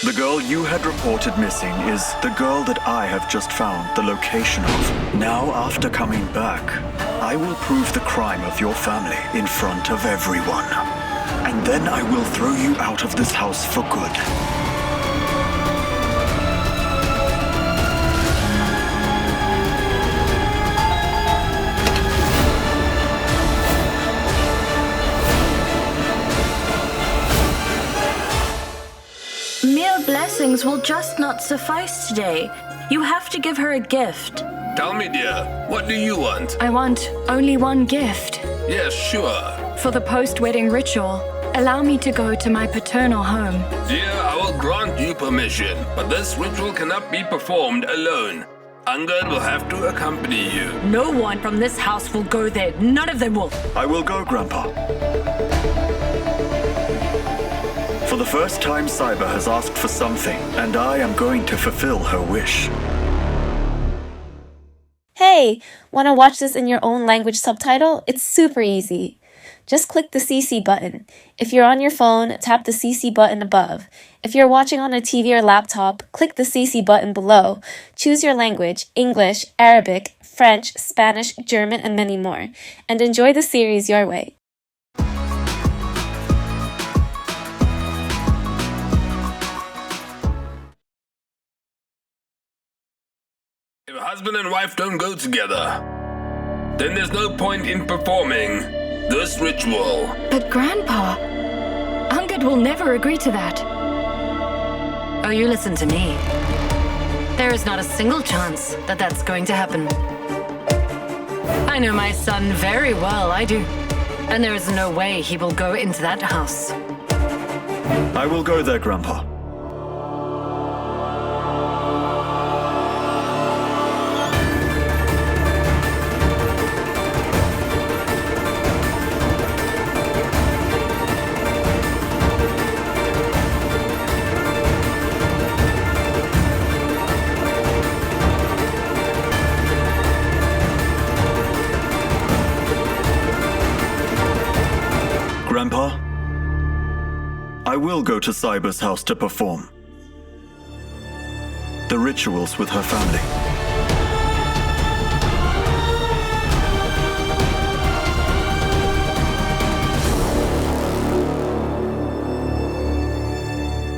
The girl you had reported missing is the girl that I have just found the location of. Now, after coming back, I will prove the crime of your family in front of everyone. And then I will throw you out of this house for good. Mere blessings will just not suffice today. You have to give her a gift. Tell me, dear, what do you want? I want only one gift. Yes, sure. For the post-wedding ritual, allow me to go to my paternal home. Dear, I will grant you permission, but this ritual cannot be performed alone. Angad will have to accompany you. No one from this house will go there. None of them will. I will go, Grandpa. For the first time, 𝐶𝐈𝐵 has asked for something, and I am going to fulfill her wish. Hey, want to watch this in your own language subtitle? It's super easy. Just click the CC button. If you're on your phone, tap the CC button above. If you're watching on a TV or laptop, click the CC button below. Choose your language, English, Arabic, French, Spanish, German, and many more. And enjoy the series your way. If husband and wife don't go together, then there's no point in performing this ritual. But Grandpa, Angad will never agree to that. Oh, you listen to me. There is not a single chance that that's going to happen. I know my son very well, I do. And there is no way he will go into that house. I will go there, Grandpa. Grandpa, I will go to 𝐶𝐈𝐵's house to perform the rituals with her family.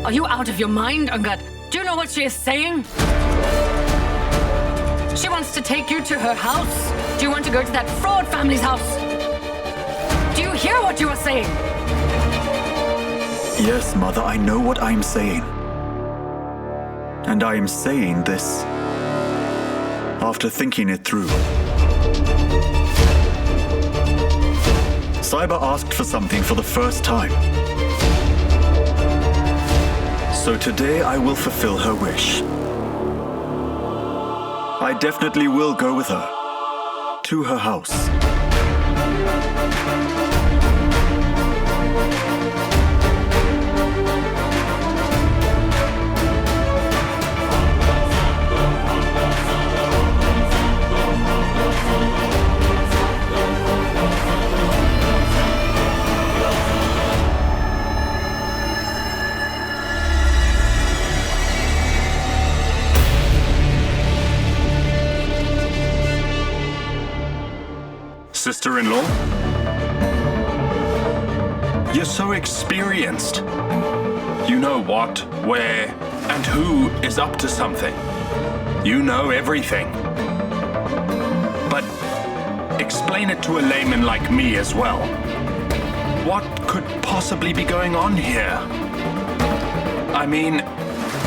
Are you out of your mind, Angad? Do you know what she is saying? She wants to take you to her house. Do you want to go to that fraud family's house? Do you hear what you are saying? Yes, Mother, I know what I'm saying. And I am saying this after thinking it through. 𝐶𝐈𝐵 asked for something for the first time. So today I will fulfill her wish. I definitely will go with her to her house. Sister-in-law? You're so experienced. You know what, where, and who is up to something. You know everything. But explain it to a layman like me as well. What could possibly be going on here? I mean,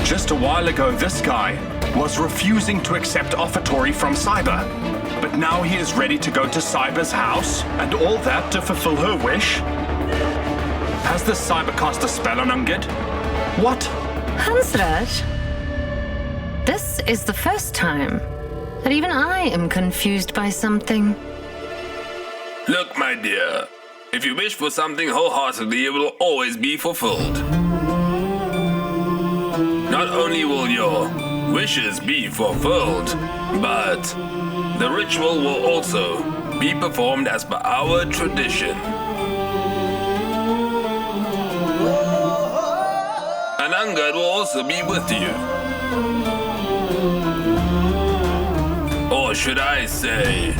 just a while ago this guy was refusing to accept offertory from 𝐶𝐈𝐵. But now he is ready to go to 𝐶𝐈𝐵's house, and all that to fulfill her wish? Has this 𝐶𝐈𝐵 cast a spell on Angad? What? Hansraj, this is the first time that even I am confused by something. Look, my dear, if you wish for something wholeheartedly, it will always be fulfilled. Not only will your wishes be fulfilled, but the ritual will also be performed as per our tradition. And Angad will also be with you. Or should I say,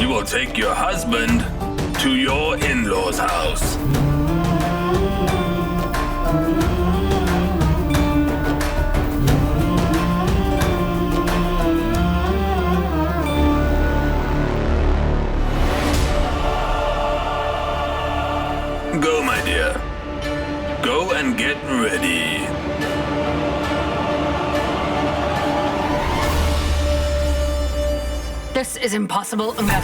you will take your husband to your in-laws' house. Go, my dear. Go and get ready. This is impossible, Angad.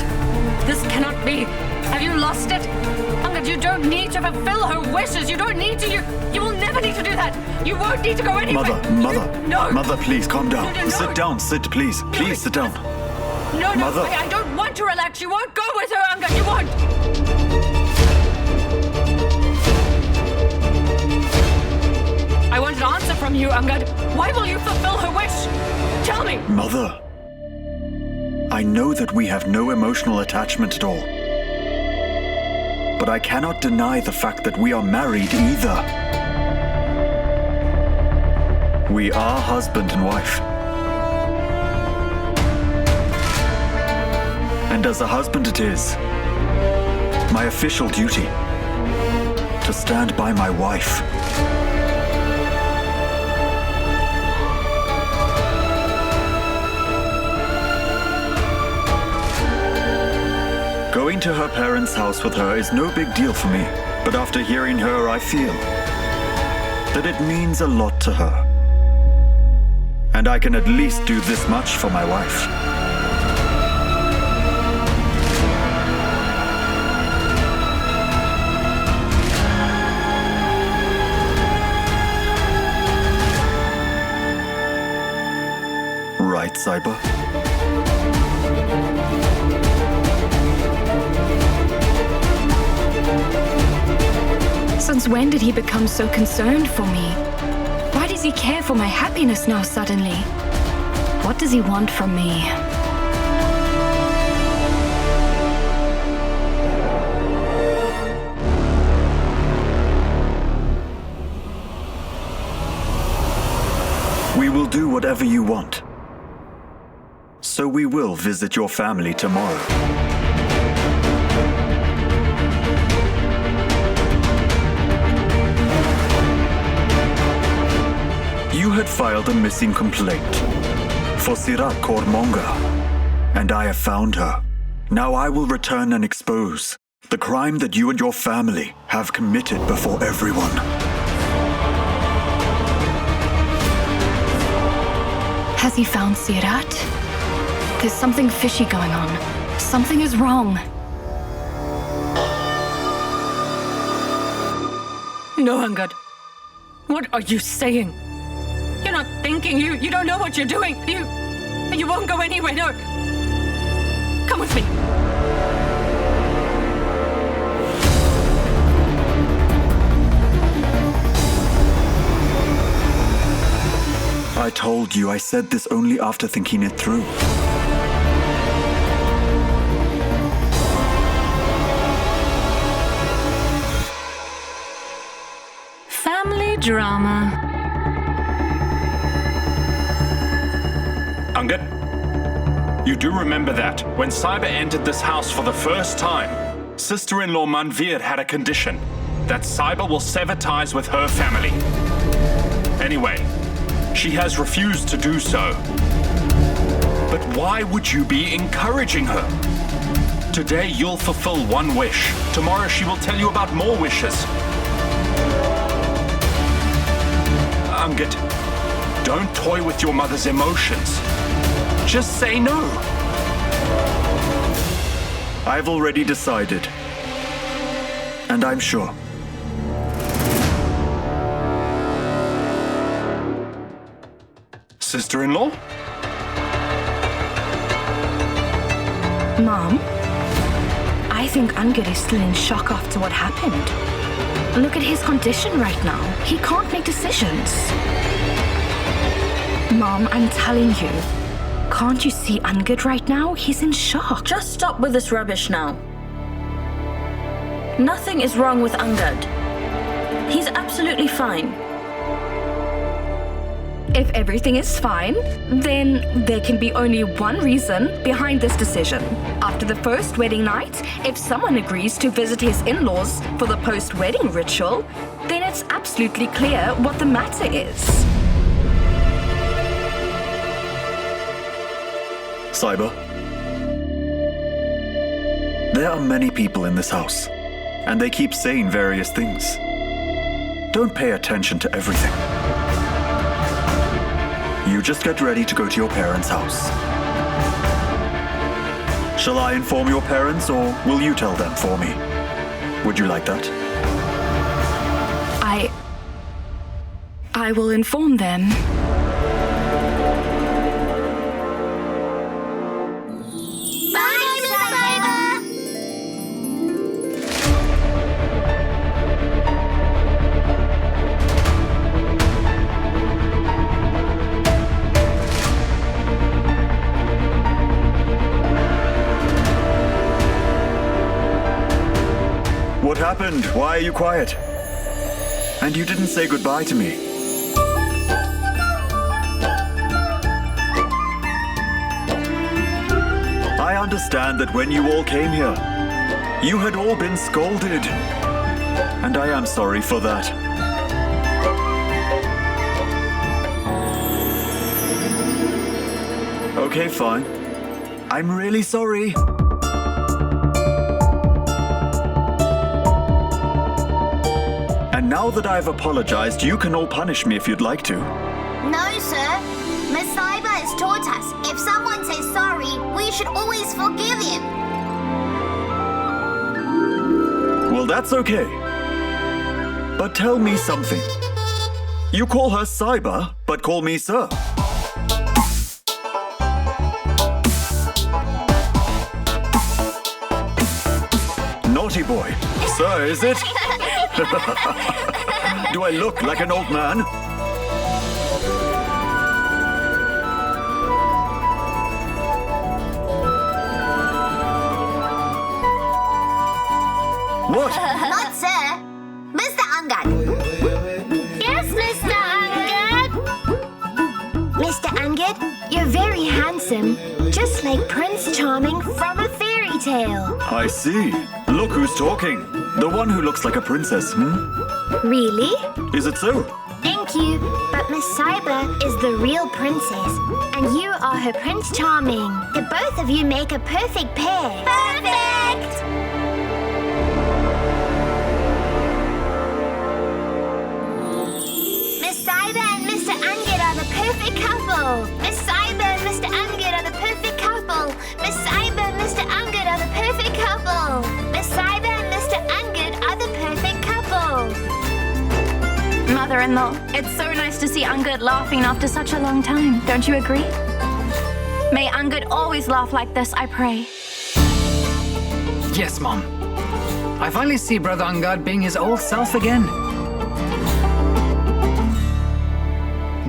This cannot be. Have you lost it? Angad, you don't need to fulfill her wishes. You don't need to. You will never need to do that. You won't need to go anywhere. No. Mother, please, calm down. No. Sit down, please. Please, sit down. No, Mother. I don't want to relax. You won't go with her, Angad. You won't. I want an answer from you, Angad. Why will you fulfill her wish? Tell me. Mother, I know that we have no emotional attachment at all. But I cannot deny the fact that we are married either. We are husband and wife. And as a husband it is my official duty to stand by my wife. Going to her parents' house with her is no big deal for me, but after hearing her, I feel that it means a lot to her. And I can at least do this much for my wife. Right, Sahiba? Since when did he become so concerned for me? Why does he care for my happiness now suddenly? What does he want from me? We will do whatever you want. So we will visit your family tomorrow. You had filed a missing complaint for 𝐒𝐓𝐑𝐈𝐍𝐆𝐒, and I have found her. Now I will return and expose the crime that you and your family have committed before everyone. Has he found 𝐒𝐓𝐑𝐈𝐍𝐆𝐒? There's something fishy going on. Something is wrong. No, Angad. What are you saying? You're not thinking. You don't know what you're doing. You won't go anywhere. No. Come with me. I told you I said this only after thinking it through. Family drama. Angad, you do remember that when Sahiba entered this house for the first time, sister-in-law Manveer had a condition that Sahiba will sever ties with her family. Anyway, she has refused to do so. But why would you be encouraging her? Today you'll fulfill one wish. Tomorrow she will tell you about more wishes. Angad, don't toy with your mother's emotions. Just say no. I've already decided. And I'm sure. Sister-in-law? Mom, I think Angad is still in shock after what happened. Look at his condition right now. He can't make decisions. Mom, I'm telling you. Can't you see Angad right now? He's in shock. Just stop with this rubbish now. Nothing is wrong with Angad. He's absolutely fine. If everything is fine, then there can be only one reason behind this decision. After the first wedding night, if someone agrees to visit his in-laws for the post-wedding ritual, then it's absolutely clear what the matter is. Sahiba, there are many people in this house, and they keep saying various things. Don't pay attention to everything. You just get ready to go to your parents' house. Shall I inform your parents, or will you tell them for me? Would you like that? I will inform them. What happened? Why are you quiet? And you didn't say goodbye to me. I understand that when you all came here, you had all been scolded. And I am sorry for that. Okay, fine. I'm really sorry. And now that I've apologized, you can all punish me if you'd like to. No, sir. Miss Sahiba has taught us if someone says sorry, we should always forgive him. Well, that's okay. But tell me something. You call her Sahiba, but call me sir. Naughty boy. Sir, is it? Do I look like an old man? What? Not sir. Mr. Angad. Yes, Mr. Angad. Mr. Angad, You're very handsome, just like Prince Charming from a fairy tale. I see. Look who's talking. The one who looks like a princess, Really? Is it so? Thank you, but Miss Sahiba is the real princess, and you are her Prince Charming. The both of you make a perfect pair. perfect! Miss Sahiba and Mr. Angad are the perfect couple. Miss Sahiba and Mr. Angad are the perfect couple. Miss Sahiba and Mr. Angad are the perfect couple. Miss Sahiba and Mr. Angad are the perfect couple. Mother-in-law, it's so nice to see Angad laughing after such a long time. Don't you agree? May Angad always laugh like this, I pray. Yes, Mom. I finally see Brother Angad being his old self again.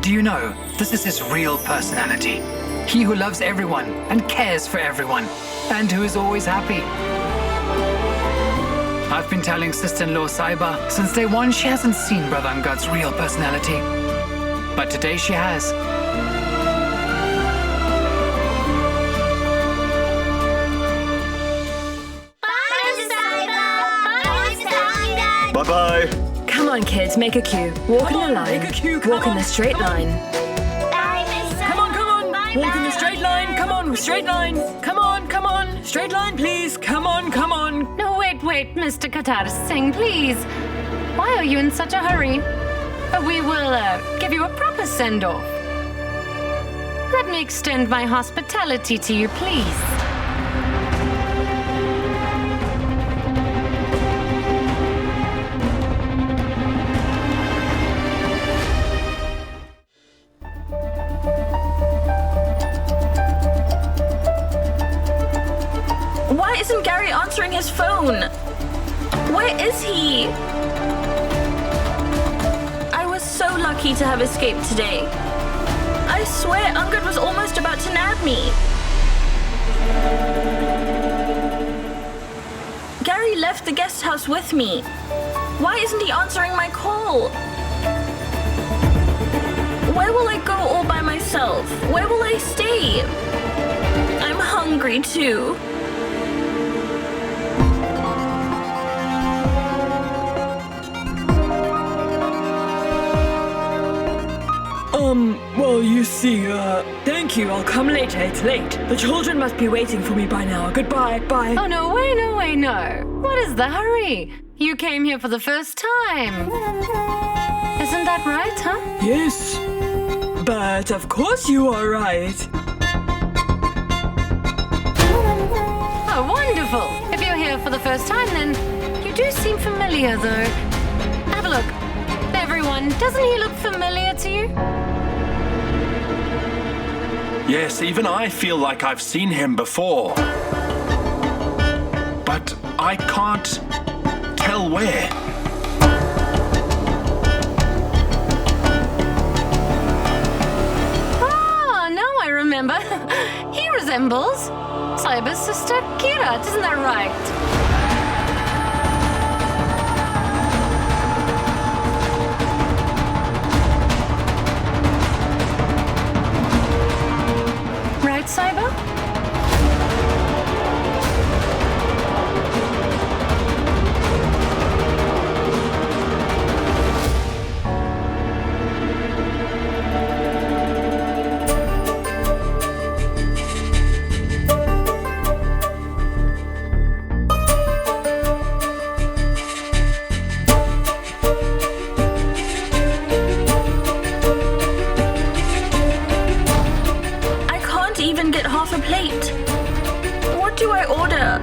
Do you know, this is his real personality. He who loves everyone and cares for everyone, and who is always happy. I've been telling sister-in-law Sahiba since day one she hasn't seen Brother Angad's real personality. But today she has. Bye, Miss Sahiba! Bye, Mr. Angad! Bye-bye. Come on, kids, make a queue. Walk in the line. make a queue, Walk come in on. the straight line. Bye, Miss Sahiba! Come on, come on. Bye, Walk in the bye. straight line. Come on, straight line. Come on, come on. Straight line, please. Come on, come on. No, wait, Mr. Qatar Singh, please. Why are you in such a hurry? We will give you a proper send-off. Let me extend my hospitality to you, please. Why isn't Gary answering his phone? Where is he? I was so lucky to have escaped today. I swear Angad was almost about to nab me. Gary left the guest house with me. Why isn't he answering my call? Where will I go off, where will I stay? I'm hungry too. Well, you see, thank you. I'll come later. It's late. The children must be waiting for me by now. Goodbye. Bye. Oh, no, wait, no. What is the hurry? You came here for the first time. Isn't that right, huh? Yes. But of course you are right. Oh, wonderful. If you're here for the first time, then you do seem familiar, though. Have a look. Everyone, doesn't he look familiar to you? Yes, even I feel like I've seen him before. But I can't tell where. Ah, now I remember. He resembles Sahiba's sister 𝐻𝐻𝐿, isn't that right? Sahiba? What do I order?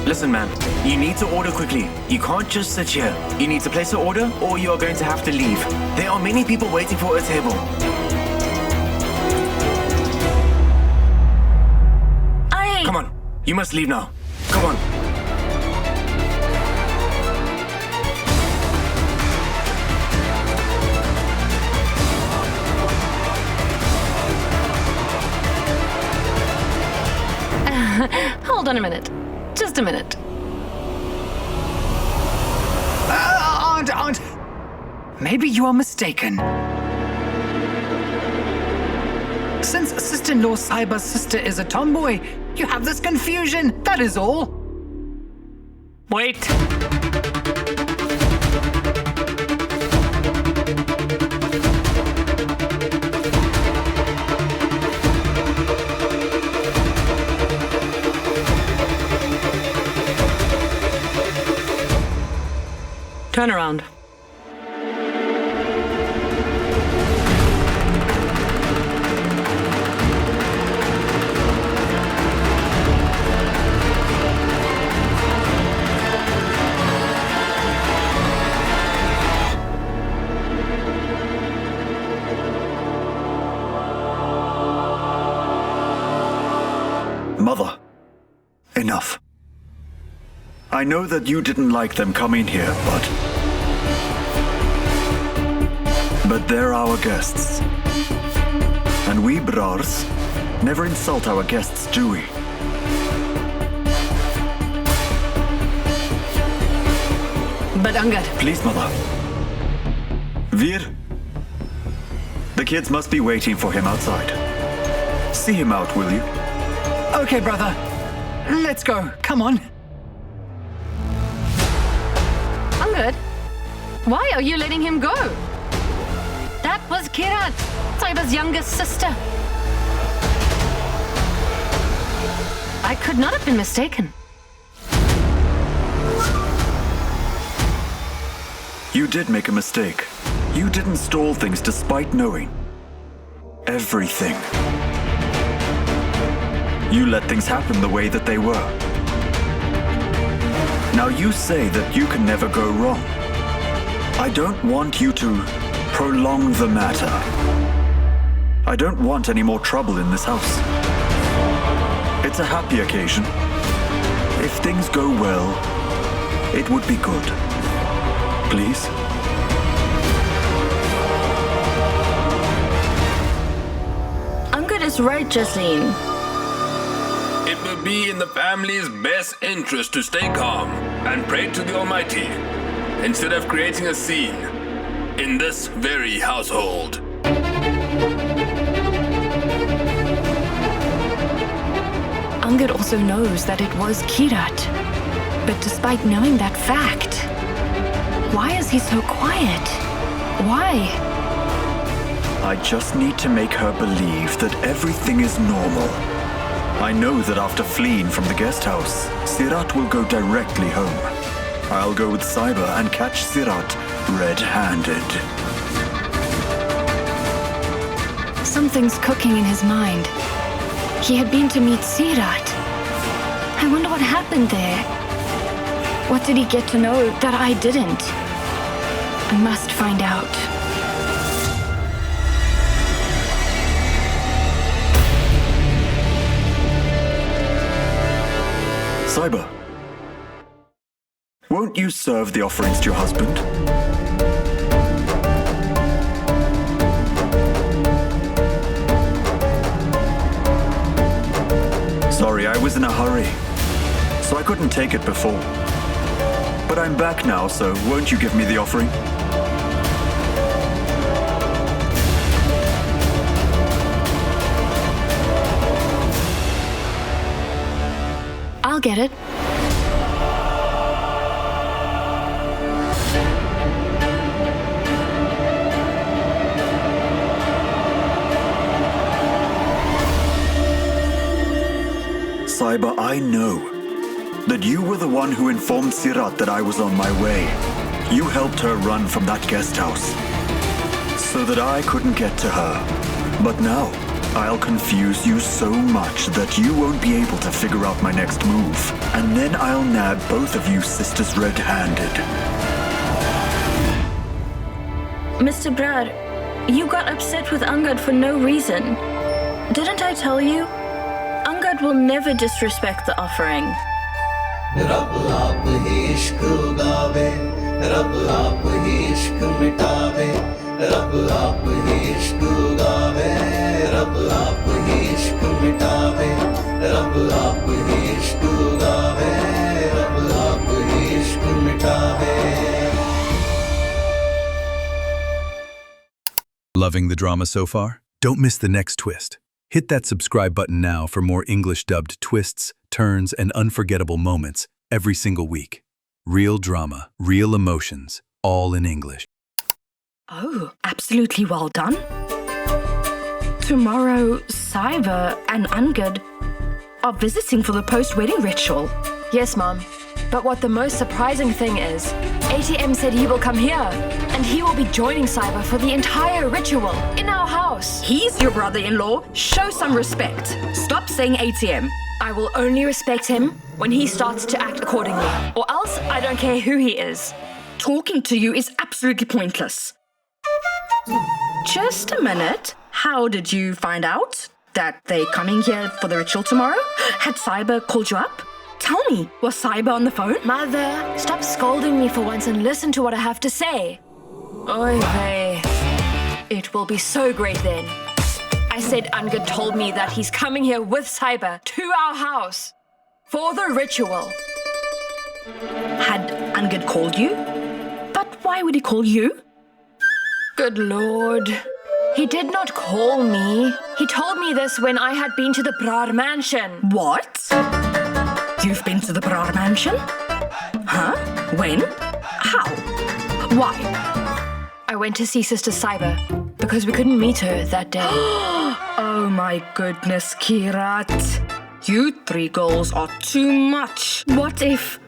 Listen, man, you need to order quickly. You can't just sit here. You need to place an order or you are going to have to leave. There are many people waiting for a table. Come on, you must leave now. Come on. Hold on a minute. Just a minute. Aunt. Maybe you are mistaken. Since sister-in-law Sahiba's sister is a tomboy, you have this confusion, that is all. Wait. Turn around. Mother, enough. I know that you didn't like them coming here, but they're our guests. And we Brars never insult our guests, do we? But Angad. Please, Mother. Veer. The kids must be waiting for him outside. See him out, will you? Okay, brother. Let's go. Come on. Angad, why are you letting him go? That was 𝐻𝐻𝐿, Sahiba's youngest sister. I could not have been mistaken. You did make a mistake. You didn't stall things despite knowing everything. You let things happen the way that they were. Now you say that you can never go wrong. I don't want you to prolong the matter. I don't want any more trouble in this house. It's a happy occasion. If things go well, It would be good. Please? Angad is right, Jasleen. It will be in the family's best interest to stay calm and pray to the Almighty instead of creating a scene in this very household. Angad also knows that it was 𝐒𝐕𝐄. But despite knowing that fact, why is he so quiet? Why? I just need to make her believe that everything is normal. I know that after fleeing from the guest house, 𝐒𝐕𝐄 will go directly home. I'll go with Sahiba and catch 𝐒𝐕𝐄 red-handed. Something's cooking in his mind. He had been to meet 𝐒𝐕𝐄. I wonder what happened there. What did he get to know that I didn't? I must find out. Sahiba, won't you serve the offerings to your husband? Sorry, I was in a hurry, so I couldn't take it before. But I'm back now, so won't you give me the offering? I'll get it. Sahiba, I know that you were the one who informed 𝐒𝐕𝐄 that I was on my way. You helped her run from that guest house so that I couldn't get to her. But now, I'll confuse you so much that you won't be able to figure out my next move. And then I'll nab both of you sisters red-handed. Mr. Brad, you got upset with Angad for no reason. Didn't I tell you? Angad will never disrespect the offering. रब आप ही इश्क उगावे, रब आप ही इश्क मिटावे, रब आप ही इश्क उगावे, रब आप ही इश्क मिटावे, रब आप ही इश्क उगावे, रब आप ही इश्क मिटावे. Loving the drama so far? Don't miss the next twist. Hit that subscribe button now for more English-dubbed twists, turns, and unforgettable moments every single week. Real drama, real emotions, all in English. Oh, absolutely well done. Tomorrow, Sahiba and Angad are visiting for the post-wedding ritual. Yes, Mom. But what the most surprising thing is, ATM said he will come here, and he will be joining Sahiba for the entire ritual in our house. He's your brother-in-law. Show some respect. Stop saying ATM. I will only respect him when he starts to act accordingly, or else I don't care who he is. Talking to you is absolutely pointless. Just a minute. How did you find out that they're coming here for the ritual tomorrow? Had Sahiba called you up? Tell me, was Sahiba on the phone? Mother, stop scolding me for once and listen to what I have to say. Oy vey. It will be so great then. I said Angad told me that he's coming here with Sahiba to our house for the ritual. Had Angad called you? But why would he call you? Good Lord. He did not call me. He told me this when I had been to the Brar mansion. What? You've been to the Brar mansion? Huh? When? How? Why? I went to see Sister Sahiba because we couldn't meet her that day. Oh my goodness, 𝐒𝐕𝐄. You three girls are too much. What if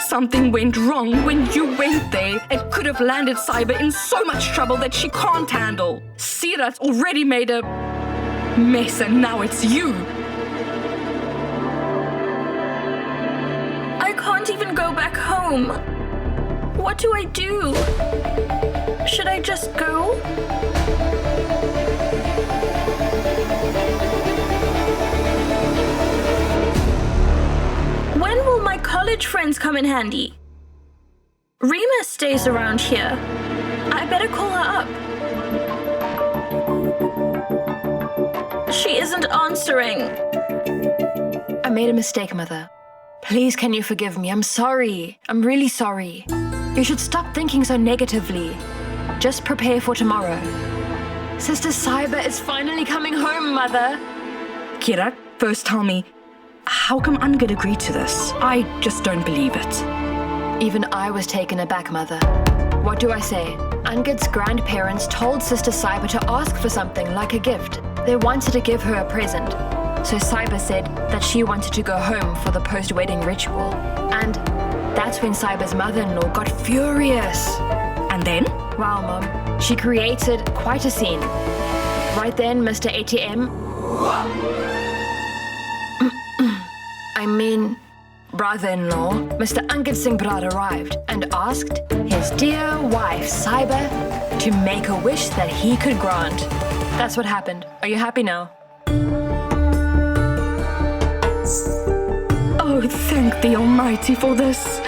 something went wrong when you went there and could have landed Sahiba in so much trouble that she can't handle? 𝐒𝐕𝐄's already made a mess and now it's you. I can't even go back home. What do I do? Should I just go? When will my college friends come in handy? Rima stays around here. I better call her up. She isn't answering. I made a mistake, Mother. Please, can you forgive me? I'm sorry. I'm really sorry. You should stop thinking so negatively. Just prepare for tomorrow. Sister Sahiba is finally coming home, Mother. Kira, first tell me, how come Angad agreed to this? I just don't believe it. Even I was taken aback, Mother. What do I say? Angad's grandparents told Sister Sahiba to ask for something like a gift. They wanted to give her a present. So Sahiba said that she wanted to go home for the post-wedding ritual. And that's when Sahiba's mother-in-law got furious. And then? Wow, Mom. She created quite a scene. Right then, Mr. ATM... I mean... brother-in-law, Mr. Angad Singh Brar arrived and asked his dear wife, Sahiba, to make a wish that he could grant. That's what happened. Are you happy now? Oh, thank the Almighty for this.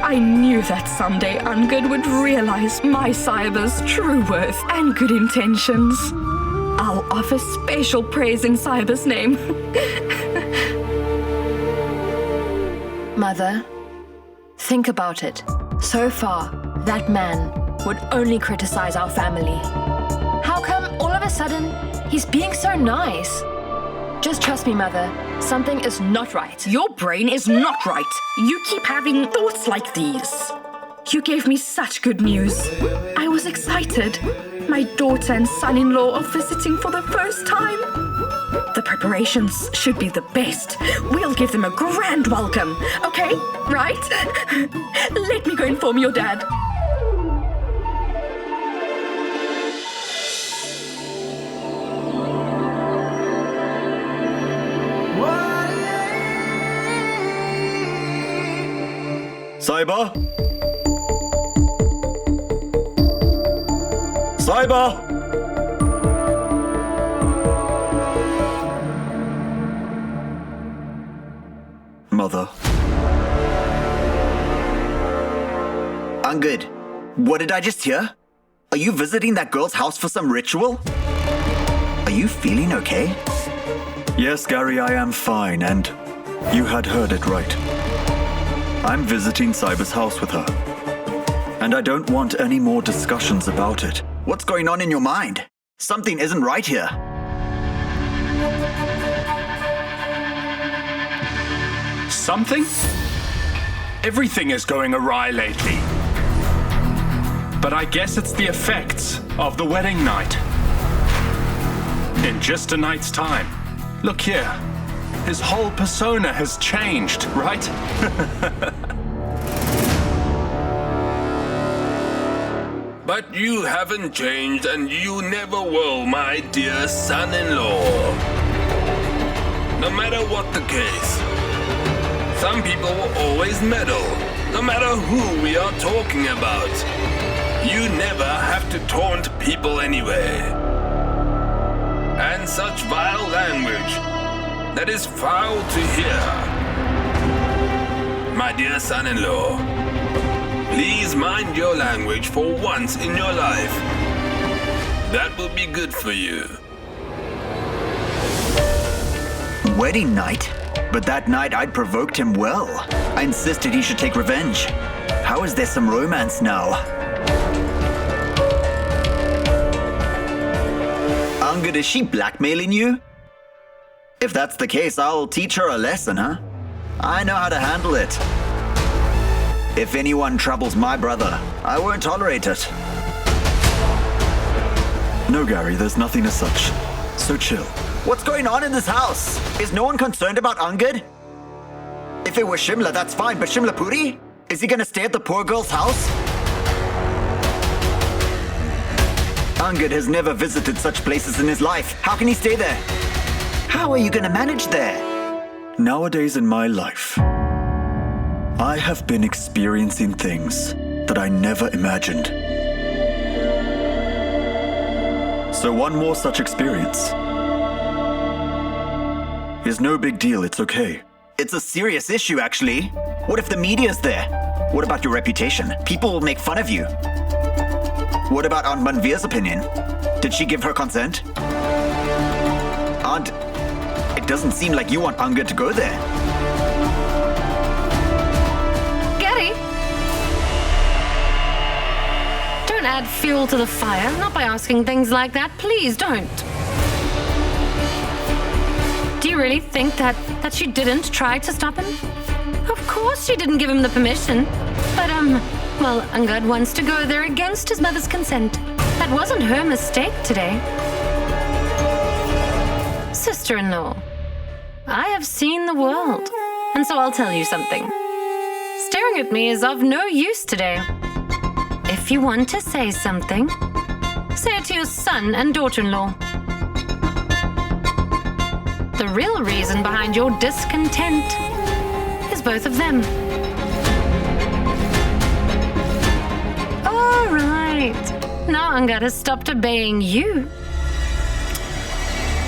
I knew that someday Angad would realize my Sahiba's true worth and good intentions. I'll offer special praise in Sahiba's name. Mother, think about it. So far, that man would only criticize our family. How come all of a sudden he's being so nice? Just trust me, Mother. Something is not right. Your brain is not right. You keep having thoughts like these. You gave me such good news. I was excited. My daughter and son-in-law are visiting for the first time. The preparations should be the best. We'll give them a grand welcome. Okay, right? Let me go inform your dad. Sahiba? Sahiba? Mother. Angad, what did I just hear? Are you visiting that girl's house for some ritual? Are you feeling okay? Yes, Gary, I am fine, and you had heard it right. I'm visiting Sahiba's house with her. And I don't want any more discussions about it. What's going on in your mind? Something isn't right here. Something? Everything is going awry lately. But I guess it's the effects of the wedding night. In just a night's time. Look here. His whole persona has changed, right? But you haven't changed and you never will, my dear son-in-law. No matter what the case, some people will always meddle, no matter who we are talking about. You never have to taunt people anyway. And such vile language, that is foul to hear. My dear son-in-law, please mind your language for once in your life. That will be good for you. Wedding night? But that night I'd provoked him well. I insisted he should take revenge. How is there some romance now? Angad, is she blackmailing you? If that's the case, I'll teach her a lesson, huh? I know how to handle it. If anyone troubles my brother, I won't tolerate it. No, Gary, there's nothing as such. So chill. What's going on in this house? Is no one concerned about Angad? If it was Shimla, that's fine, but Shimla Puri? Is he gonna stay at the poor girl's house? Angad has never visited such places in his life. How can he stay there? How are you gonna manage there? Nowadays in my life, I have been experiencing things that I never imagined. So one more such experience is no big deal, it's okay. It's a serious issue, actually. What if the media's there? What about your reputation? People will make fun of you. What about Aunt Manvir's opinion? Did she give her consent? Aunt, it doesn't seem like you want Angad to go there. Gary! Don't add fuel to the fire, not by asking things like that. Please don't. Do you really think that she didn't try to stop him? Of course she didn't give him the permission. But, well, Angad wants to go there against his mother's consent. That wasn't her mistake today. Sister-in-law, I have seen the world, and so I'll tell you something. Staring at me is of no use today. If you want to say something, say it to your son and daughter-in-law. The real reason behind your discontent is both of them. All right. Now Angad has stopped obeying you.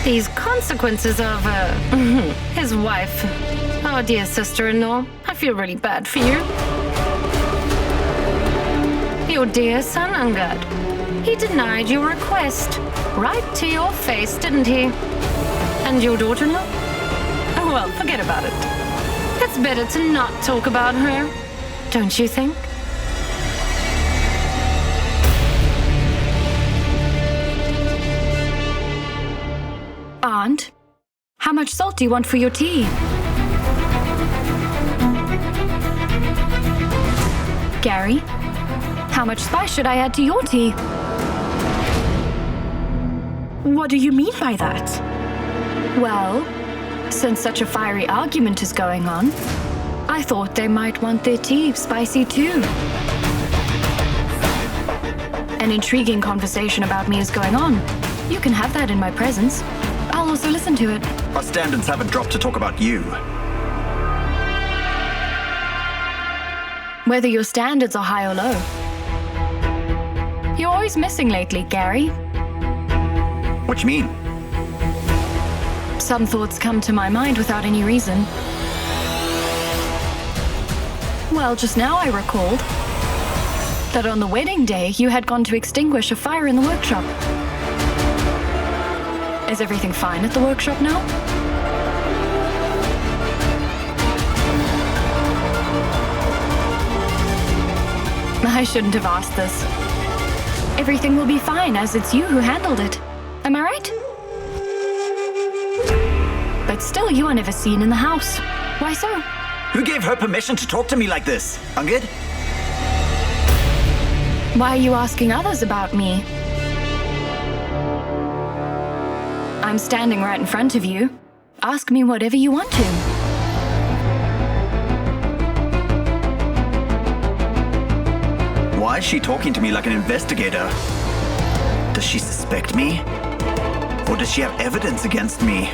These consequences of, his wife. Oh, dear sister-in-law, I feel really bad for you. Your dear son, Angad. He denied your request. Right to your face, didn't he? And your daughter-in-law? Oh, well, forget about it. It's better to not talk about her, don't you think? Aunt, how much salt do you want for your tea? Gary, how much spice should I add to your tea? What do you mean by that? Well, since such a fiery argument is going on, I thought they might want their tea spicy too. An intriguing conversation about me is going on. You can have that in my presence. I'll also listen to it. Our standards haven't dropped to talk about you. Whether your standards are high or low. You're always missing lately, Gary. What you mean? Some thoughts come to my mind without any reason. Well, just now I recalled that on the wedding day you had gone to extinguish a fire in the workshop. Is everything fine at the workshop now? I shouldn't have asked this. Everything will be fine as it's you who handled it. Am I right? But still, you are never seen in the house. Why so? Who gave her permission to talk to me like this? Angad? Why are you asking others about me? I'm standing right in front of you. Ask me whatever you want to. Why is she talking to me like an investigator? Does she suspect me? Or does she have evidence against me?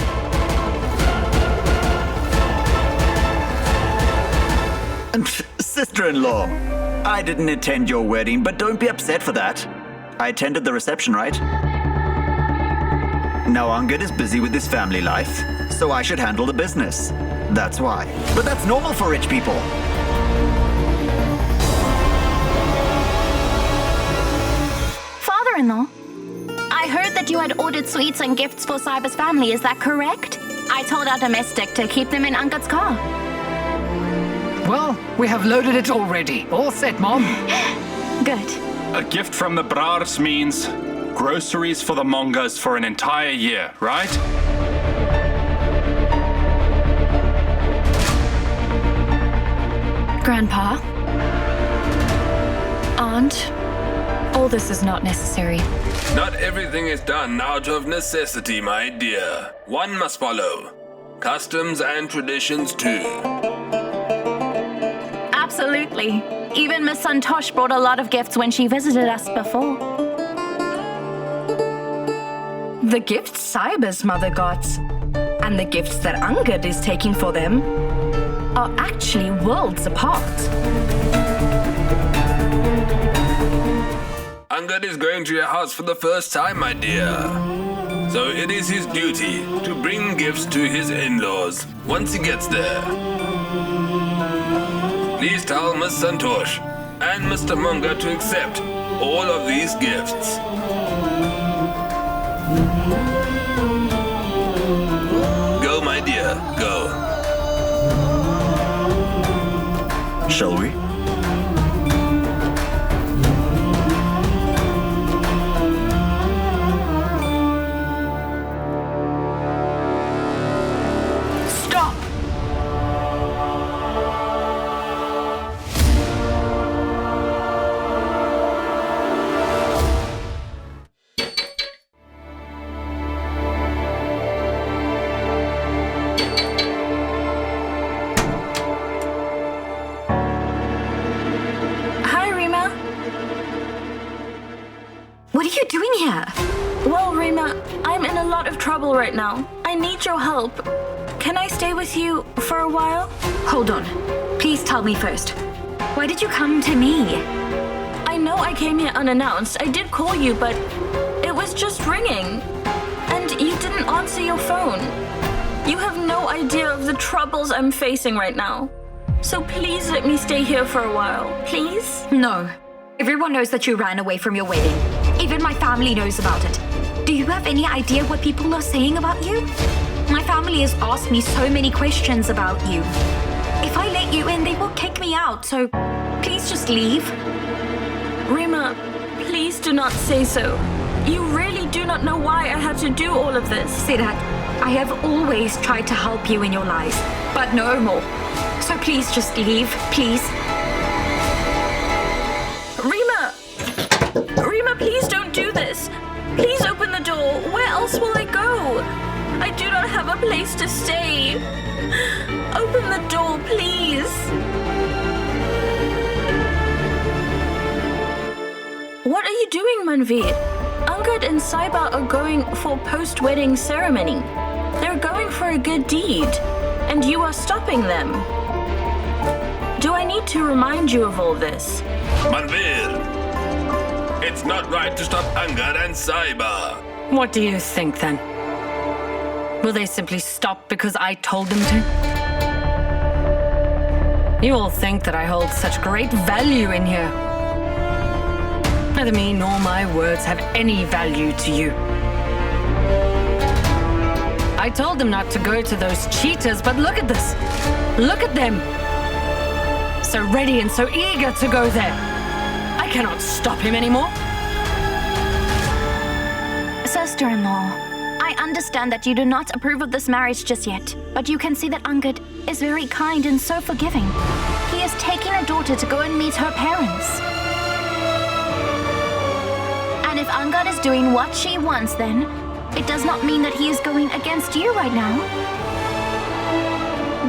Sister-in-law, I didn't attend your wedding, but don't be upset for that. I attended the reception, right? Now Angad is busy with his family life, so I should handle the business. That's why. But that's normal for rich people. Father-in-law, I heard that you had ordered sweets and gifts for 𝐒𝐕𝐄's family. Is that correct? I told our domestic to keep them in Angad's car. Well, we have loaded it already. All set, Mom. Good. A gift from the Braars means groceries for the Mongas for an entire year, right? Grandpa, Aunt, all this is not necessary. Not everything is done out of necessity, my dear. One must follow. Customs and traditions too. Absolutely. Even Miss Santosh brought a lot of gifts when she visited us before. The gifts 𝐒𝐕𝐄's mother got, and the gifts that Angad is taking for them, are actually worlds apart. Angad is going to your house for the first time, my dear. So it is his duty to bring gifts to his in-laws once he gets there. Please tell Miss Santosh and Mr. Munga to accept all of these gifts. Go, my dear, go. Shall we? Stop! Hi, Rima. What are you doing here? Well, Rima, I'm in a lot of trouble right now. I need your help. Can I stay with you for a while? Hold on. Please tell me first. Why did you come to me? I know I came here unannounced. I did call you, but it was just ringing. And you didn't answer your phone. You have no idea of the troubles I'm facing right now. So please let me stay here for a while, please? No. Everyone knows that you ran away from your wedding. Even my family knows about it. Do you have any idea what people are saying about you? My family has asked me so many questions about you. If I let you in, they will kick me out, so please just leave. Rima, please do not say so. You really do not know why I had to do all of this. Siddharth, I have always tried to help you in your lives, but no more. So please just leave, please. Rima, please don't do this. Please open the door. Where else will I go? I do not have a place to stay. Open the door, please. What are you doing, Manveer? Angad and Sahiba are going for post-wedding ceremony. They're going for a good deed, and you are stopping them. Do I need to remind you of all this? Manveer, it's not right to stop Angad and Sahiba. What do you think then? Will they simply stop because I told them to? You all think that I hold such great value in here. Neither me nor my words have any value to you. I told them not to go to those cheaters, but look at this. Look at them. So ready and so eager to go there. I cannot stop him anymore. Sister-in-law, I understand that you do not approve of this marriage just yet, but you can see that Angad is very kind and so forgiving. He is taking a daughter to go and meet her parents. And if Angad is doing what she wants, then it does not mean that he is going against you right now.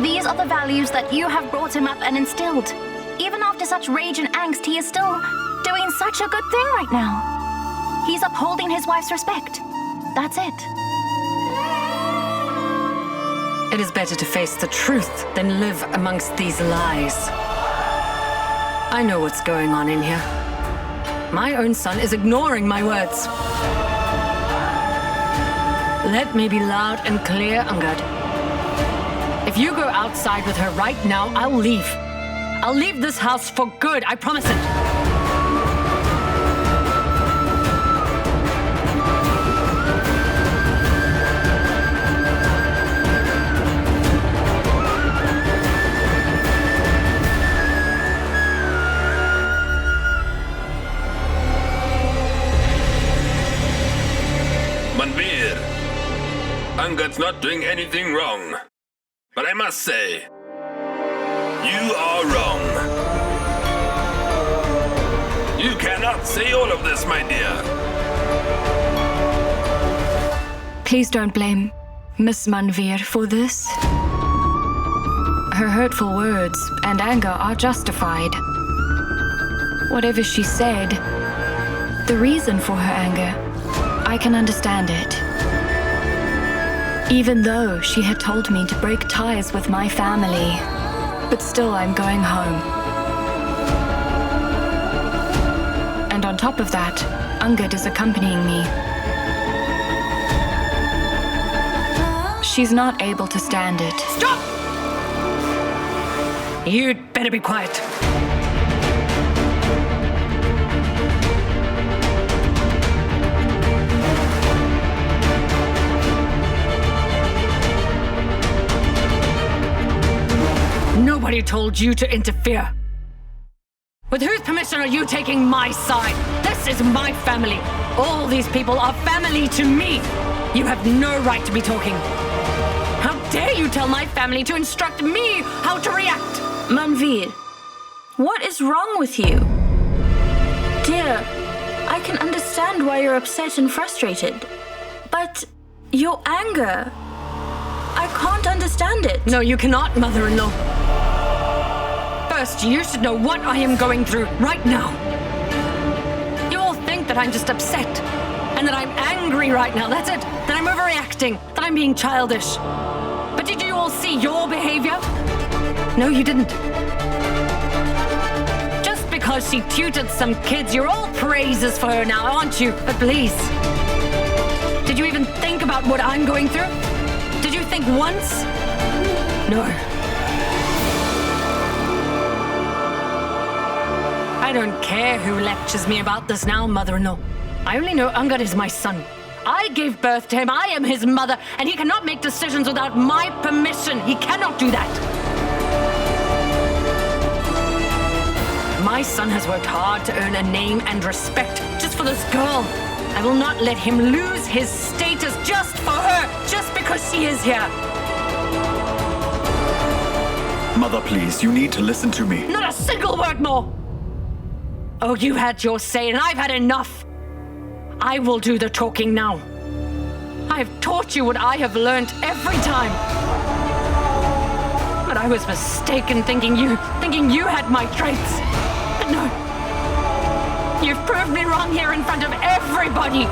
These are the values that you have brought him up and instilled. Even after such rage and angst, he is still doing such a good thing right now. He's upholding his wife's respect. That's it. It is better to face the truth than live amongst these lies. I know what's going on in here. My own son is ignoring my words. Let me be loud and clear, Angad. If you go outside with her right now, I'll leave. I'll leave this house for good, I promise it. Manveer, Angad's not doing anything wrong. But I must say, you are wrong. You cannot say all of this, my dear. Please don't blame Miss Manveer for this. Her hurtful words and anger are justified. Whatever she said, the reason for her anger, I can understand it. Even though she had told me to break ties with my family, but still I'm going home. And on top of that, Angad is accompanying me. She's not able to stand it. Stop! You'd better be quiet. Nobody told you to interfere. With whose permission are you taking my side? This is my family. All these people are family to me. You have no right to be talking. How dare you tell my family to instruct me how to react? Manveer, what is wrong with you? Dear, I can understand why you're upset and frustrated. But your anger, I can't understand it. No, you cannot, mother-in-law. First, you should know what I am going through right now. You all think that I'm just upset and that I'm angry right now. That's it. That I'm overreacting, that I'm being childish. But did you all see your behavior? No, you didn't. Just because she tutored some kids, you're all praises for her now, aren't you? But please, did you even think about what I'm going through? Did you think once? No. I don't care who lectures me about this now, mother-in-law. I only know Angad is my son. I gave birth to him, I am his mother, and he cannot make decisions without my permission. He cannot do that. My son has worked hard to earn a name and respect just for this girl. I will not let him lose his status just for her, just because she is here. Mother, please, you need to listen to me. Not a single word more! Oh, you had your say and I've had enough. I will do the talking now. I have taught you what I have learned every time. But I was mistaken thinking you had my traits. But no. You've proved me wrong here in front of everybody.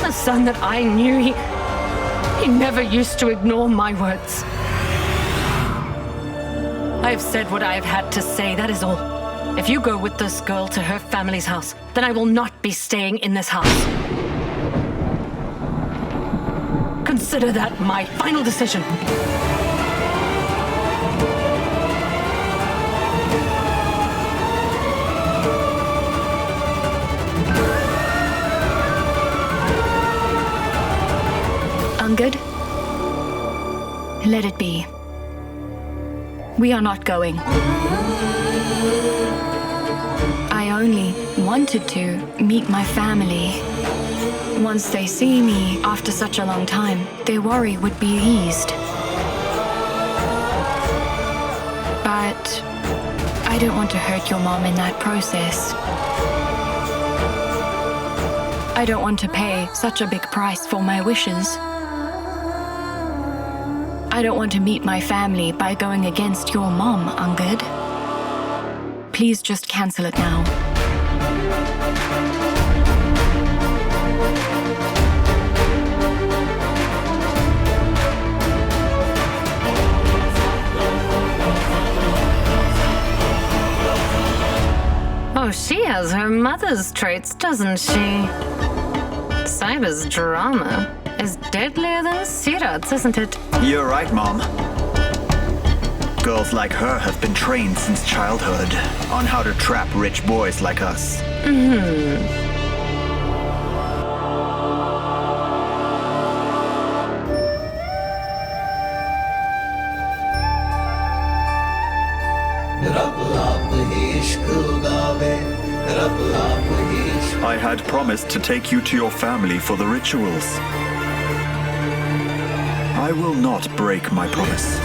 The son that I knew, he never used to ignore my words. I have said what I have had to say, that is all. If you go with this girl to her family's house, then I will not be staying in this house. Consider that my final decision. Angad, let it be. We are not going. I only wanted to meet my family. Once they see me after such a long time, their worry would be eased. But I don't want to hurt your mom in that process. I don't want to pay such a big price for my wishes. I don't want to meet my family by going against your mom, Angad. Please just cancel it now. Oh, she has her mother's traits, doesn't she? Sahiba's drama is deadlier than Sirat's, isn't it? You're right, Mom. Girls like her have been trained since childhood on how to trap rich boys like us. I had promised to take you to your family for the rituals. I will not break my promise.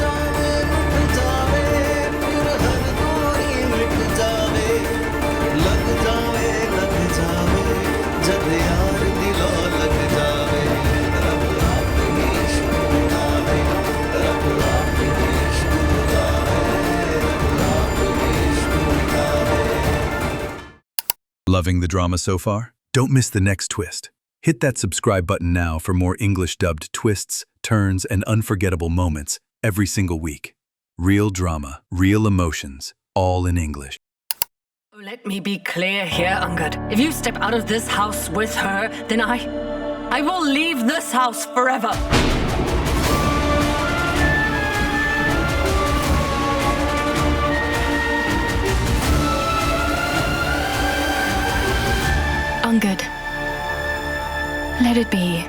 Loving the drama so far? Don't miss the next twist. Hit that subscribe button now for more English-dubbed twists, turns, and unforgettable moments every single week. Real drama, real emotions, all in English. Let me be clear here, Angad. If you step out of this house with her, then I will leave this house forever. it be.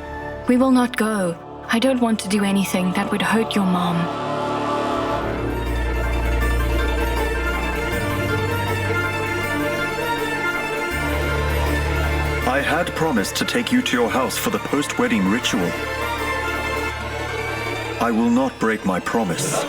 We will not go. I don't want to do anything that would hurt your mom. I had promised to take you to your house for the post-wedding ritual. I will not break my promise.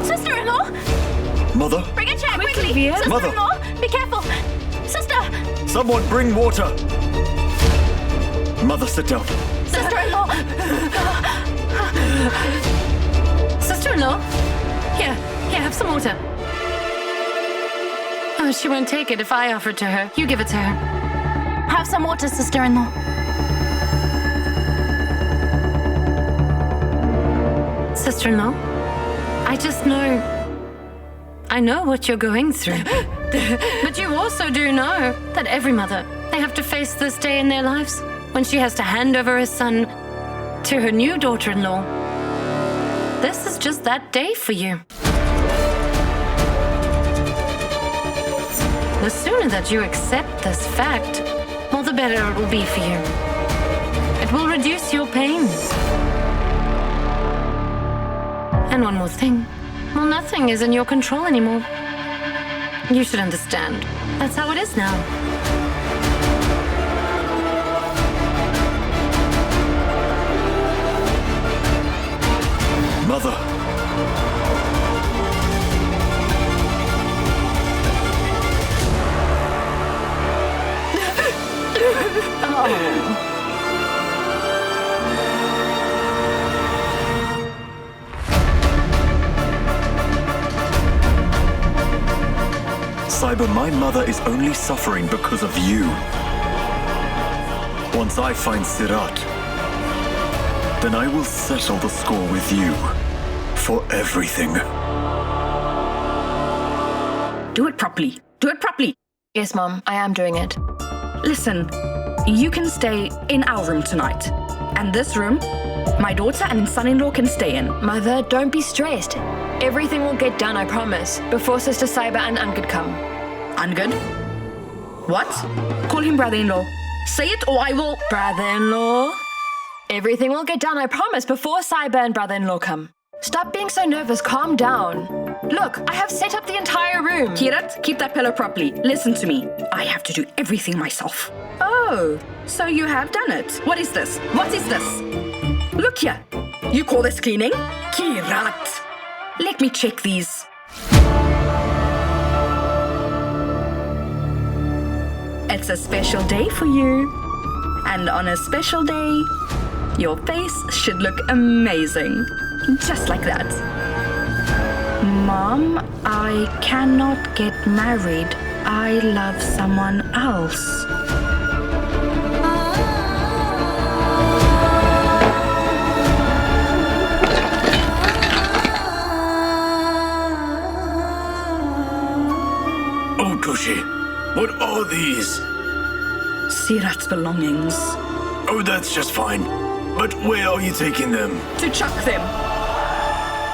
Sister-in-law! Mother? Bring a chair quickly! Sister-in-law! Be careful! Sister! Someone bring water! Mother, sit down. Sister-in-law! Sister-in-law? Here, have some water. Oh, she won't take it if I offer it to her. You give it to her. Have some water, sister-in-law. Sister-in-law, I know what you're going through. But you also do know that every mother, they have to face this day in their lives when she has to hand over her son to her new daughter-in-law. This is just that day for you. The sooner that you accept this fact, well, the better it will be for you. It will reduce your pain. And one more thing. Well, nothing is in your control anymore. You should understand. That's how it is now. Mother. Cyber, my mother is only suffering because of you. Once I find Sirat, then I will settle the score with you for everything. Do it properly. Do it properly. Yes, Mom, I am doing it. Listen, you can stay in our room tonight. And this room, my daughter and son-in-law can stay in. Mother, don't be stressed. Everything will get done, I promise, before Sister Sahiba and Angad come. Angad? What? Call him brother-in-law. Say it or I will... Brother-in-law? Everything will get done, I promise, before Sahiba and brother-in-law come. Stop being so nervous, calm down. Look, I have set up the entire room. Kirat, keep that pillow properly. Listen to me. I have to do everything myself. Oh, so you have done it. What is this? What is this? Look here. You call this cleaning? Kirat. Let me check these. It's a special day for you. And on a special day, your face should look amazing. Just like that. Mom, I cannot get married. I love someone else. Oh, Koshi, what are these? Sirat's belongings. Oh, that's just fine. But where are you taking them? To chuck them.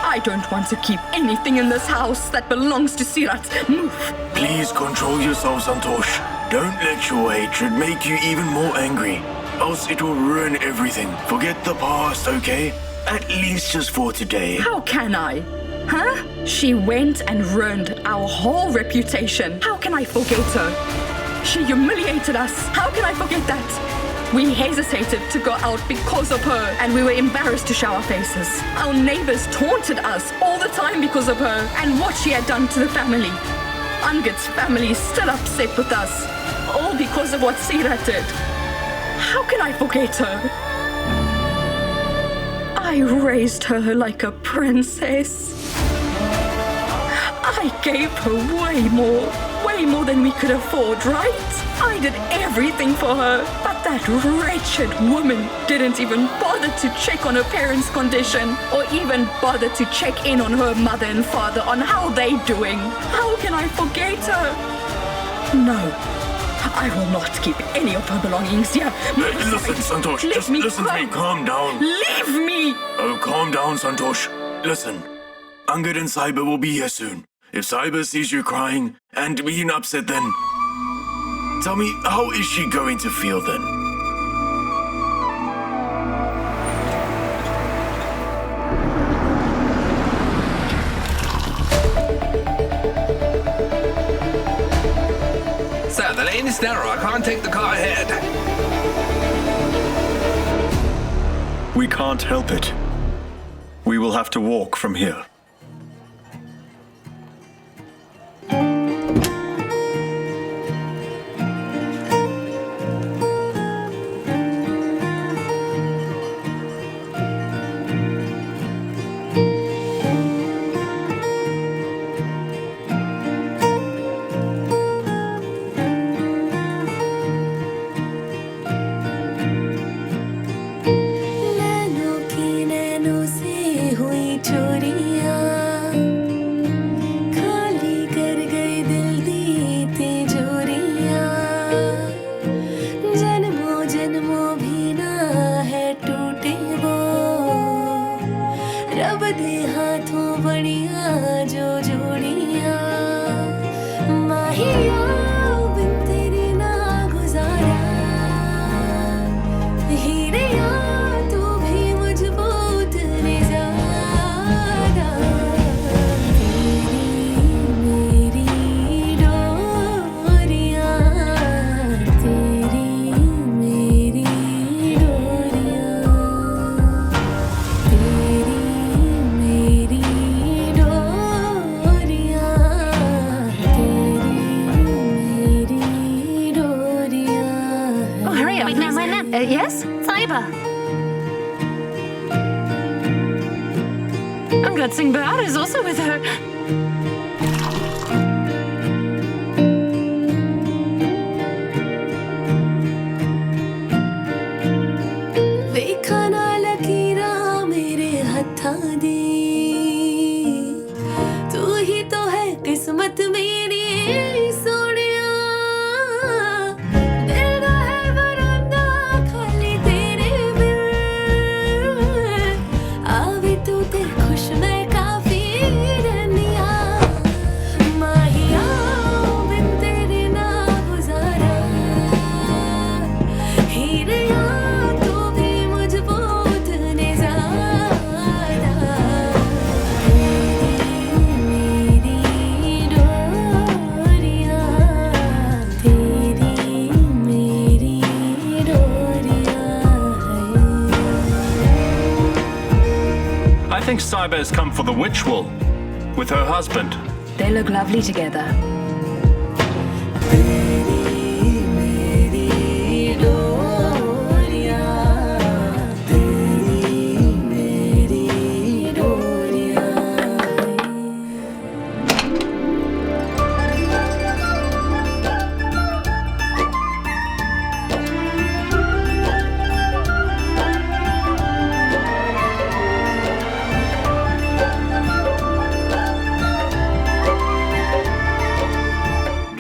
I don't want to keep anything in this house that belongs to Sirat. Move. Please control yourself, Santosh. Don't let your hatred make you even more angry. Else it will ruin everything. Forget the past, okay? At least just for today. How can I? Huh? She went and ruined our whole reputation. How can I forget her? She humiliated us. How can I forget that? We hesitated to go out because of her, and we were embarrassed to show our faces. Our neighbors taunted us all the time because of her and what she had done to the family. Angad's family is still upset with us, all because of what Sirat did. How can I forget her? I raised her like a princess. I gave her way more than we could afford, right? I did everything for her, but that wretched woman didn't even bother to check on her parents' condition or even bother to check in on her mother and father on how they're doing. How can I forget her? No, I will not keep any of her belongings here. Listen, Santosh, just listen to me. Calm down. Leave me! Oh, calm down, Santosh. Listen, Angad and Sahiba will be here soon. If Sahiba sees you crying and being upset, then tell me, how is she going to feel then? Sir, the lane is narrow. I can't take the car ahead. We can't help it. We will have to walk from here. Yes? Sahiba. Angad Singh Bahar is also with her. I think Sahiba has come for the witch wool with her husband. They look lovely together.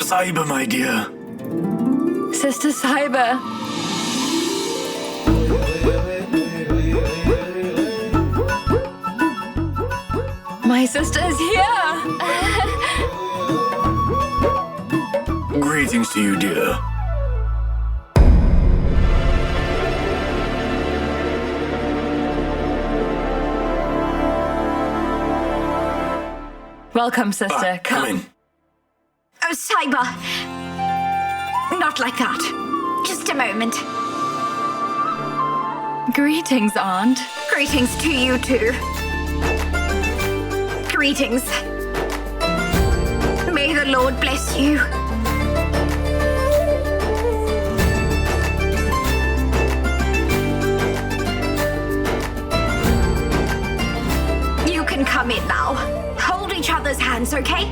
Sahiba, my dear. Sister Sahiba. My sister is here. Greetings to you, dear. Welcome, sister. Come in. Oh, Sahiba. Not like that. Just a moment. Greetings, Aunt. Greetings to you too. Greetings. May the Lord bless you. You can come in now. Hold each other's hands, okay?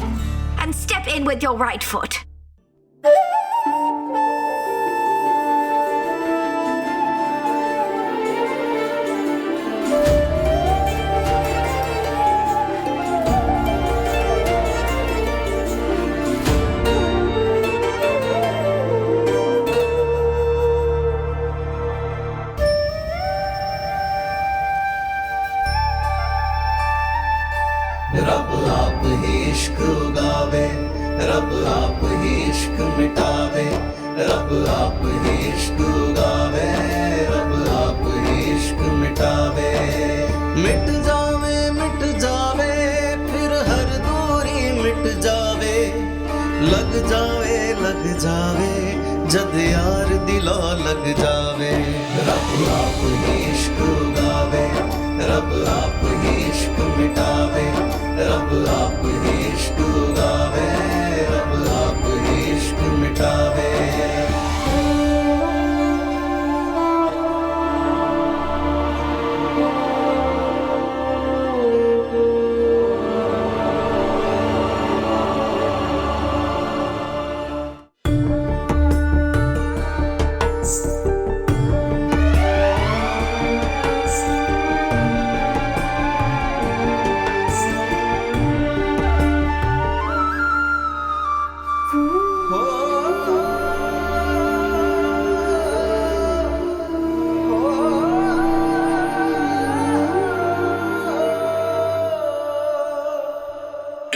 And step in with your right foot. रब आप ही इश्क उगावे, रब आप ही इश्क मिटावे। मिट जावे फिर हर दूरी मिट जावे, लग जावे जद यार दिला लग जावे। रब आप ही इश्क उगावे, रब आप ही इश्क मिटावे, रब आप ही इश्क उगावे, रब आप ही इश्क मिटावे।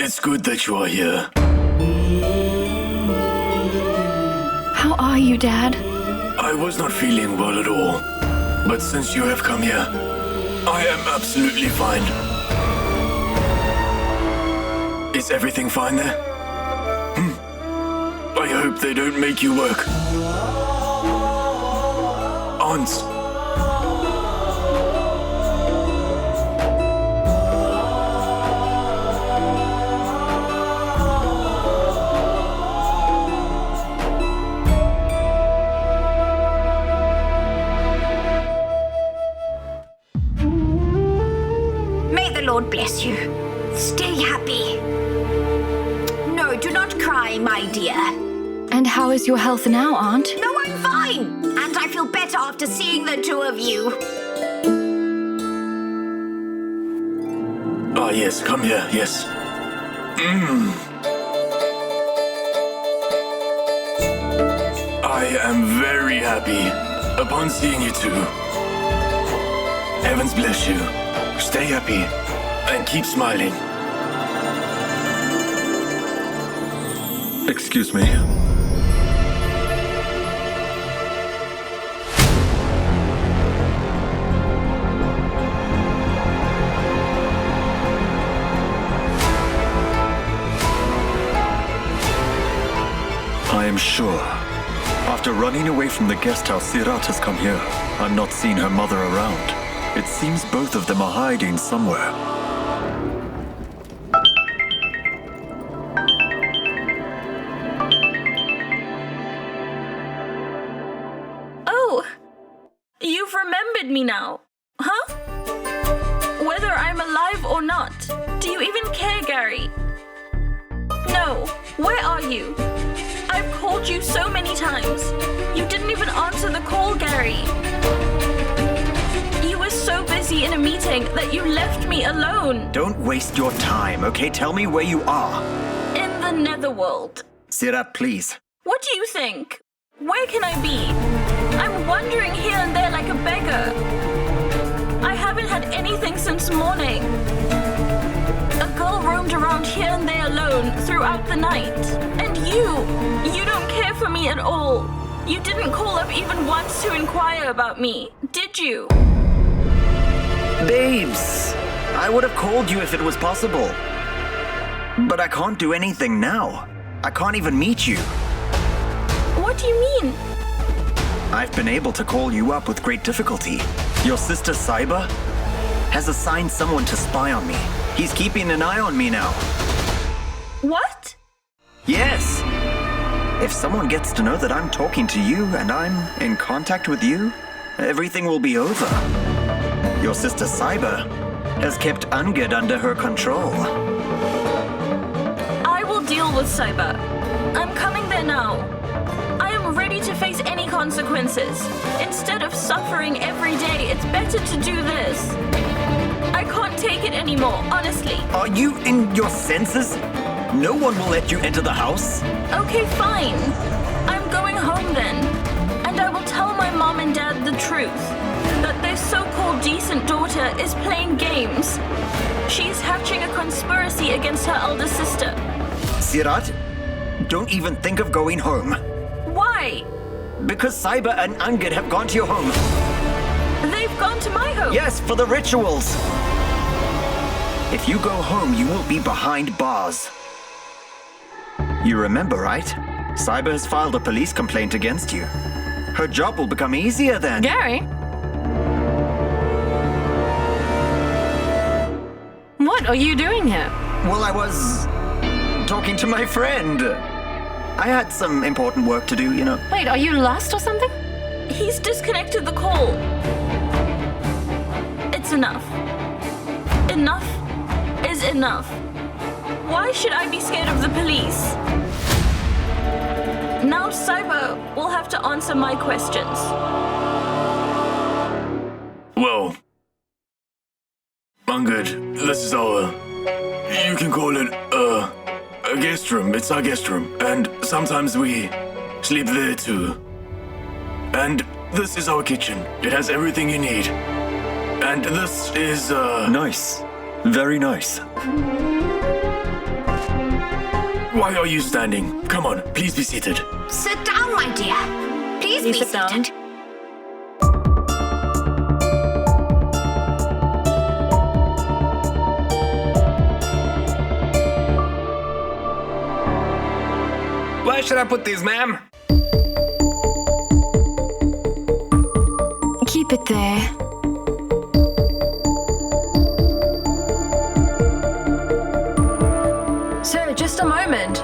It's good that you are here. How are you, Dad? I was not feeling well at all, but since you have come here, I am absolutely fine. Is everything fine there? I hope they don't make you work. Aunts. Lord bless you. Stay happy. No, do not cry, my dear. And how is your health now, Aunt? No, I'm fine. And I feel better after seeing the two of you. Ah, yes, come here, yes. I am very happy upon seeing you two. Heavens bless you. Stay happy and keep smiling. Excuse me. I am sure. After running away from the guest house, Sirat has come here and not seen her mother around. It seems both of them are hiding somewhere. Oh, you've remembered me now, huh? Whether I'm alive or not, do you even care, Gary? No, where are you? I've called you so many times. You didn't even answer the call, Gary. You were so busy in a meeting that you left me alone. Don't waste your time, okay? Tell me where you are. In the netherworld. Sirat, please. What do you think? Where can I be? I'm wandering here and there like a beggar. I haven't had anything since morning. A girl roamed around here and there alone throughout the night. And you don't care for me at all. You didn't call up even once to inquire about me, did you? Babes, I would have called you if it was possible. But I can't do anything now. I can't even meet you. What do you mean? I've been able to call you up with great difficulty. Your sister Sahiba has assigned someone to spy on me. He's keeping an eye on me now. What? Yes. If someone gets to know that I'm talking to you and I'm in contact with you, everything will be over. Your sister Sahiba has kept Angad under her control. I will deal with Sahiba. I'm coming there now. I am ready to face any consequences. Instead of suffering every day, it's better to do this. I can't take it anymore, honestly. Are you in your senses? No one will let you enter the house. Okay, fine. I'm going home then. And I will tell my mom and dad the truth. That their so-called decent daughter is playing games. She's hatching a conspiracy against her elder sister. Sirat, don't even think of going home. Why? Because Sahiba and Angad have gone to your home. They've gone to my home. Yes, for the rituals. If you go home, you will be behind bars. You remember, right? Sahiba has filed a police complaint against you. Her job will become easier then. Gary? What are you doing here? Well, I was talking to my friend. I had some important work to do, you know. Wait, are you lost or something? He's disconnected the call. It's enough. Enough is enough. Why should I be scared of the police? Now Sahiba will have to answer my questions. Well, Angad, this is our... You can call it, a guest room. It's our guest room. And sometimes we sleep there too. And this is our kitchen. It has everything you need. And this is, Nice. Very nice. Why are you standing? Come on, please be seated. Sit down, my dear. Please be sit down. seated. Where should I put these, ma'am? Keep it there. Sir, just a moment.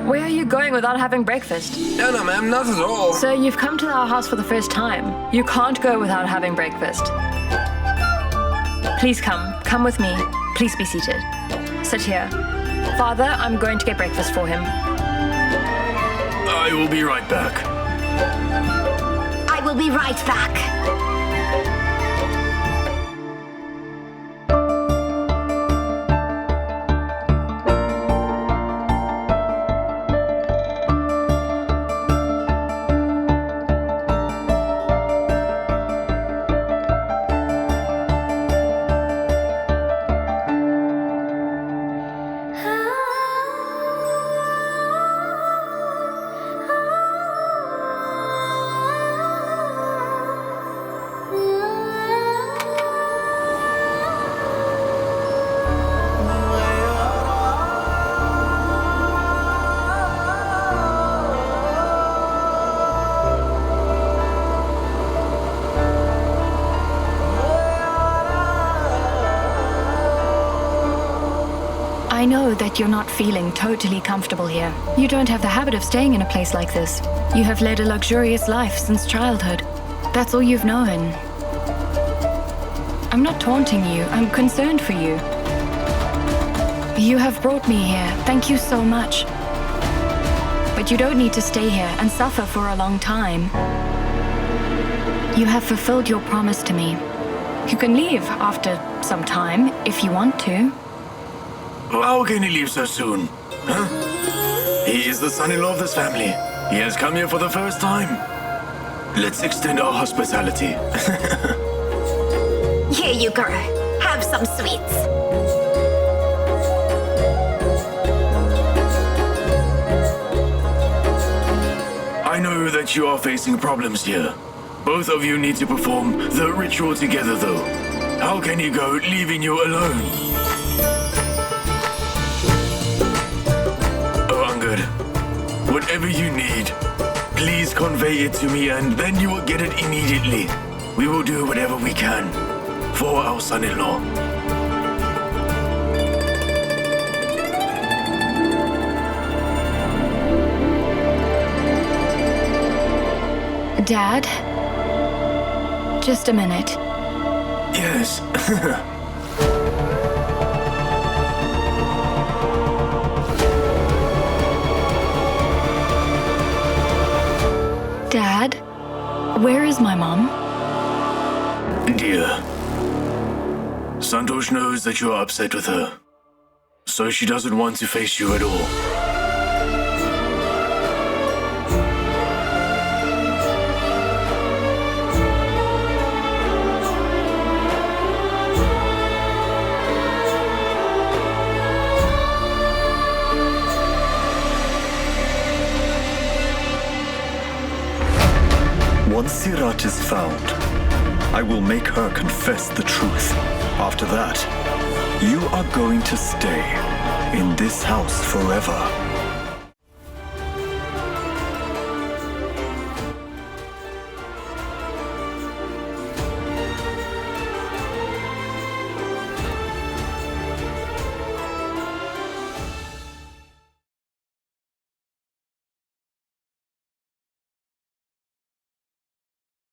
Where are you going without having breakfast? No, ma'am, not at all. Sir, you've come to our house for the first time. You can't go without having breakfast. Please come. Come with me. Please be seated. Sit here. Father, I'm going to get breakfast for him. I will be right back. I will be right back. I know that you're not feeling totally comfortable here. You don't have the habit of staying in a place like this. You have led a luxurious life since childhood. That's all you've known. I'm not taunting you. I'm concerned for you. You have brought me here. Thank you so much. But you don't need to stay here and suffer for a long time. You have fulfilled your promise to me. You can leave after some time if you want to. How can he leave so soon? Huh? He is the son-in-law of this family. He has come here for the first time. Let's extend our hospitality. Here you go. Have some sweets. I know that you are facing problems here. Both of you need to perform the ritual together, though. How can you go leaving you alone? Whatever you need, please convey it to me and then you will get it immediately. We will do whatever we can for our son-in-law. Dad? Just a minute. Yes. Dad, where is my mom? Dear, Santosh knows that you are upset with her, so she doesn't want to face you at all. Once Sirat is found, I will make her confess the truth. After that, you are going to stay in this house forever.